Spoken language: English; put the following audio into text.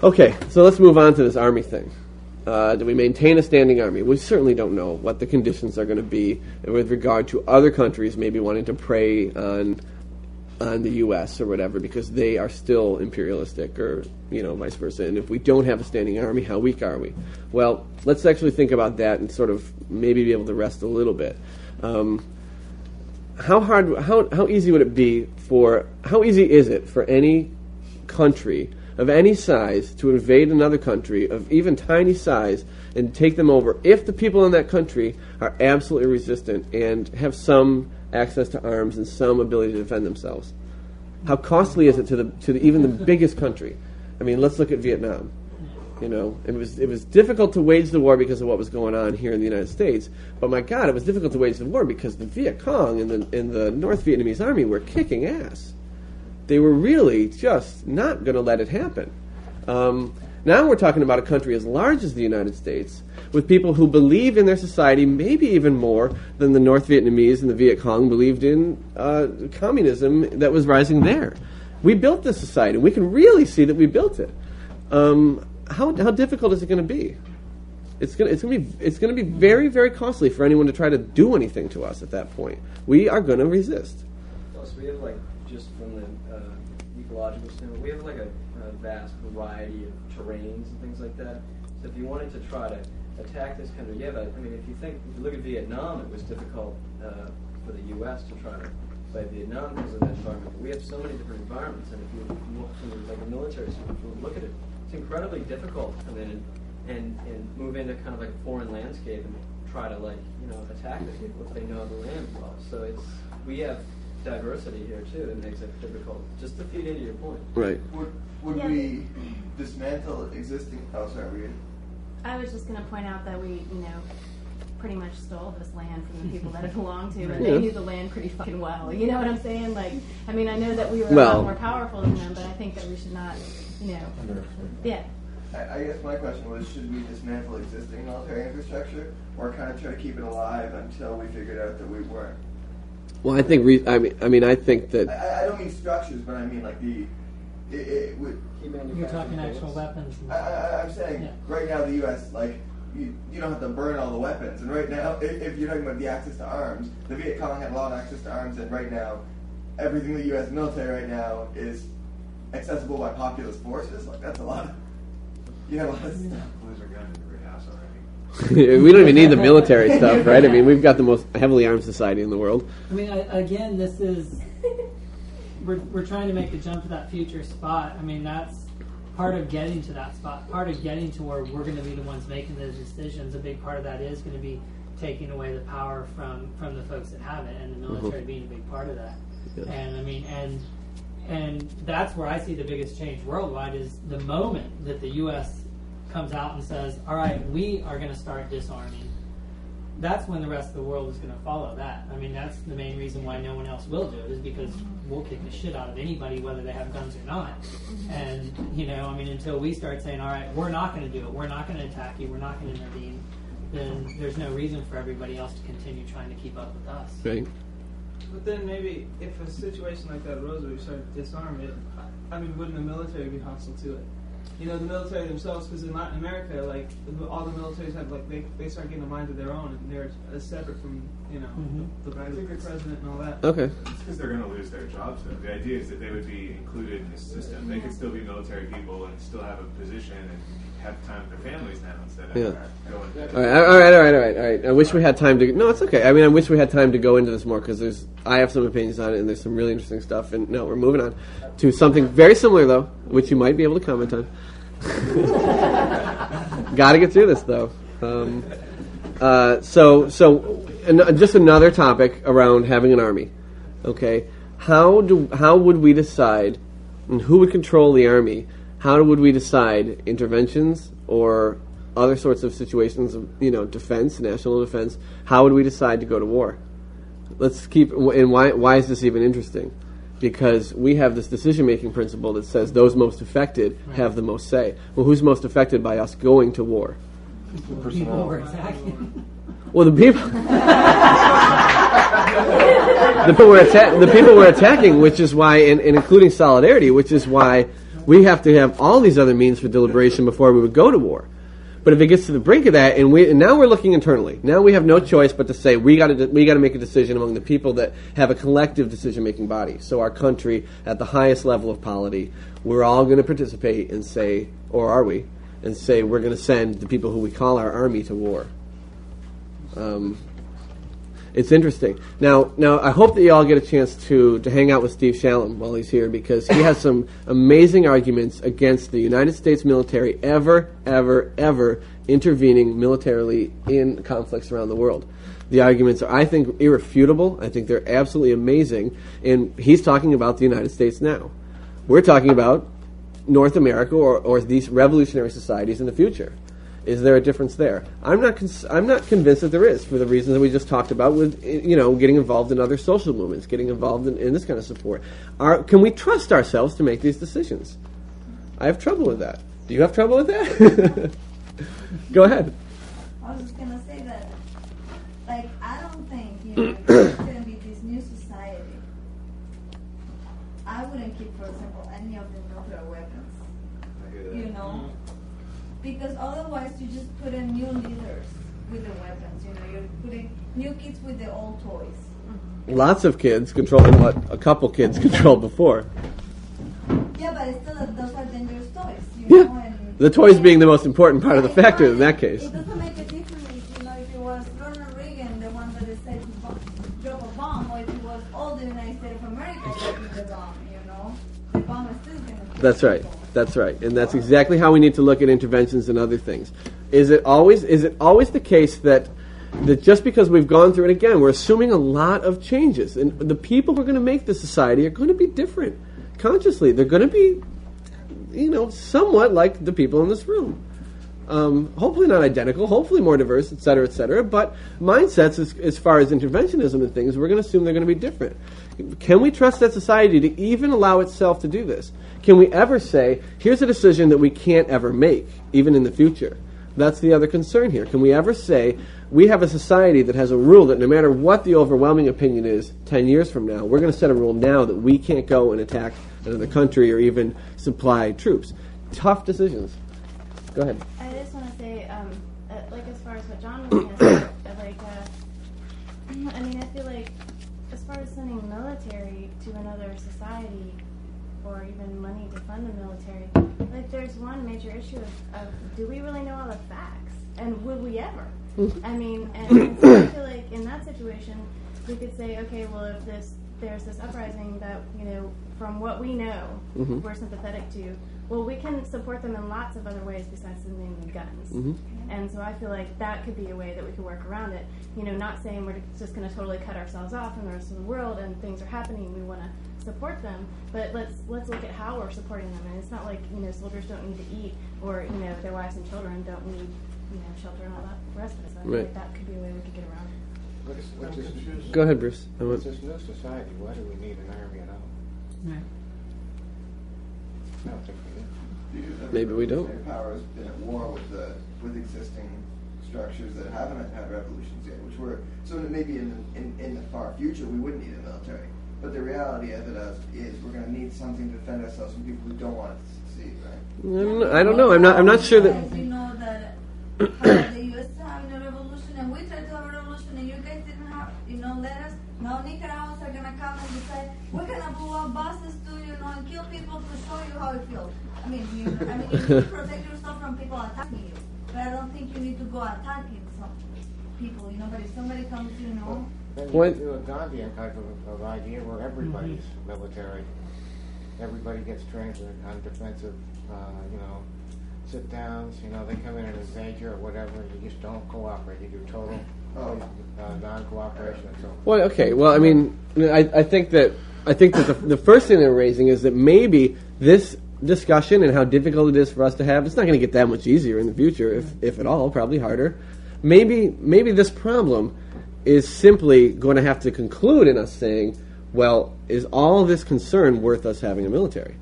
Okay, so let's move on to this army thing. Do we maintain a standing army? We certainly don't know what the conditions are going to be with regard to other countries maybe wanting to prey on the U.S. or whatever, because they are still imperialistic, or vice versa. And if we don't have a standing army, how weak are we? Well, let's actually think about that and sort of maybe be able to rest a little bit. How easy would it be how easy is it for any country of any size to invade another country of even tiny size and take them over if the people in that country are absolutely resistant and have some access to arms and some ability to defend themselves? How costly is it to even the biggest country? I mean, let's look at Vietnam. It was difficult to wage the war because of what was going on here in the United States. But my God, it was difficult to wage the war because the Viet Cong and the North Vietnamese army were kicking ass. They were really just not going to let it happen. Now we're talking about a country as large as the United States, with people who believe in their society maybe even more than the North Vietnamese and the Viet Cong believed in communism that was rising there. We built this society. We can really see that we built it. How difficult is it going to be? It's going to be very, very costly for anyone to try to do anything to us at that point. We are going to resist. Plus, we have just from the ecological standpoint, we have a vast variety of terrains and things like that. So if you wanted to try to attack this country, if you look at Vietnam, it was difficult for the U.S. to try to fight Vietnam because of that environment. We have so many different environments, and if you look from a military standpoint, look at it, it's incredibly difficult to come in and move into kind of like a foreign landscape and try to attack the people if they know the land well. So we have diversity here too that makes it difficult. Just to feed into your point. Right. Would we dismantle existing? Oh, sorry. I was just going to point out that we, pretty much stole this land from the people that it belonged to, and they knew the land pretty fucking well. You know what I'm saying? I know that we were a lot more powerful than them, but I think that we should not, yeah. I guess my question was, should we dismantle existing military infrastructure, or kind of try to keep it alive until we figured out that we weren't? Well, I think I think that I don't mean structures, but I mean it would. You're talking actual weapons. I'm saying right now the U.S. You don't have to burn all the weapons, and right now if you're talking about the access to arms, the Viet Cong had a lot of access to arms, and right now everything the U.S. military right now is accessible by populist forces. That's a lot. You have a lot of stuff. There's a gun in every house already. We don't even need the military stuff, right? I mean, we've got the most heavily armed society in the world. I mean, again, this is we're trying to make the jump to that future spot. I mean, that's part of getting to that spot. Part of getting to where we're going to be the ones making those decisions. A big part of that is going to be taking away the power from the folks that have it, and the military being a big part of that. Yeah. And I mean, and that's where I see the biggest change worldwide is the moment that the U.S. comes out and says, all right, we are going to start disarming. That's when the rest of the world is going to follow that. I mean, that's the main reason why no one else will do it, is because we'll kick the shit out of anybody, whether they have guns or not. And, until we start saying, all right, we're not going to do it, we're not going to attack you, we're not going to intervene, then there's no reason for everybody else to continue trying to keep up with us. Right. But then maybe if a situation like that arose where we started to disarm it, wouldn't the military be hostile to it? The military themselves, because in Latin America, all the militaries have, they start getting a mind of their own, and they're separate from, the president and all that. Okay. It's because they're going to lose their jobs, though. The idea is that they would be included in this system. They could still be military people and still have a position and have time with their families now instead of going. All right. I wish we had time to. No, it's okay. I wish we had time to go into this more because I have some opinions on it, and there's some really interesting stuff. And no, we're moving on to something very similar though, which you might be able to comment on. Got to get through this though. Just another topic around having an army. Okay, how would we decide, and who would control the army? How would we decide interventions or other sorts of situations of defense, national defense? How would we decide to go to war? Let's keep. And why is this even interesting? Because we have this decision-making principle that says those most affected have the most say. Well, who's most affected by us going to war? The people we're attacking. Well, the people we're attacking, which is why, and including solidarity, which is why We have to have all these other means for deliberation before we would go to war. But if it gets to the brink of that, and now we're looking internally. Now we have no choice but to say we got to make a decision among the people that have a collective decision-making body. So our country, at the highest level of polity, we're all going to participate and say, or are we, and say we're going to send the people who we call our army to war. It's interesting. Now, I hope that you all get a chance to hang out with Steve Shalom while he's here, because he has some amazing arguments against the United States military ever intervening militarily in conflicts around the world. The arguments are, I think, irrefutable. I think they're absolutely amazing. And he's talking about the United States now. We're talking about North America or these revolutionary societies in the future. Is there a difference there? I'm not convinced that there is, for the reasons that we just talked about with, getting involved in other social movements, getting involved in this kind of support. Can we trust ourselves to make these decisions? I have trouble with that. Do you have trouble with that? Go ahead. I was just going to say that, I don't think, it's going to be this new society. I wouldn't keep, for example, any of the nuclear weapons. I hear that. Because otherwise you just put in new leaders with the weapons. You're putting new kids with the old toys. Lots of kids controlling what a couple kids controlled before. Yeah, but it's still those are dangerous toys. And the toys being the most important part of the factor in that case. It doesn't make a difference, if it was Ronald Reagan, the one that decided to drop a bomb, or if it was all the United States of America dropping the bomb. The bomb is still going to. That's right. That's right, and that's exactly how we need to look at interventions and other things. Is it always the case that just because we've gone through it again, we're assuming a lot of changes, and the people who are going to make the society are going to be different consciously. They're going to be, somewhat like the people in this room. Hopefully not identical, hopefully more diverse, et cetera, but mindsets as far as interventionism and things, we're going to assume they're going to be different. Can we trust that society to even allow itself to do this? Can we ever say, here's a decision that we can't ever make, even in the future? That's the other concern here. Can we ever say, we have a society that has a rule that no matter what the overwhelming opinion is 10 years from now, we're going to set a rule now that we can't go and attack another country or even supply troops? Tough decisions. Go ahead. I just want to say, as far as what John was going to say, I feel like as far as sending military to another society or even money to fund the military, there's one major issue of do we really know all the facts? And would we ever? And so I feel like in that situation, we could say, okay, well, if there's this uprising that, from what we know, we're sympathetic to, well, we can support them in lots of other ways besides sending them guns. And so I feel like that could be a way that we could work around it. Not saying we're just going to totally cut ourselves off from the rest of the world and things are happening and we want to support them, but let's look at how we're supporting them. And it's not like, soldiers don't need to eat or, their wives and children don't need, shelter and all that rest of it. So I feel like that could be a way we could get around it. Go ahead, Bruce. It's this new society. Why do we need an army at all? Right. I don't think we do. Maybe we don't. Power has been at war with existing structures that haven't had revolutions yet, so maybe in the far future we wouldn't need a military. But the reality of it is we're going to need something to defend ourselves from people who don't want it to succeed, right? I don't know. I'm not sure that. You know that the U.S. having a revolution, and we tried to have a revolution, and you guys didn't have, let us. Now Nicaraguans are going to come and decide we're going to blow up buses to, and kill people to show you how it feels. You need to protect yourself from people attacking you. But I don't think you need to go attacking some people, But if somebody comes, Then you do a Gandhian type of idea where everybody's military. Everybody gets trained on defensive, sit downs. They come in and invade you or whatever. You just don't cooperate. You do total non-cooperation and so forth. Well, okay. Well, I think that the first thing they're raising is that maybe this discussion and how difficult it is for us to have, it's not going to get that much easier in the future, if at all, probably harder. Maybe this problem is simply going to have to conclude in us saying, well, is all this concern worth us having a military?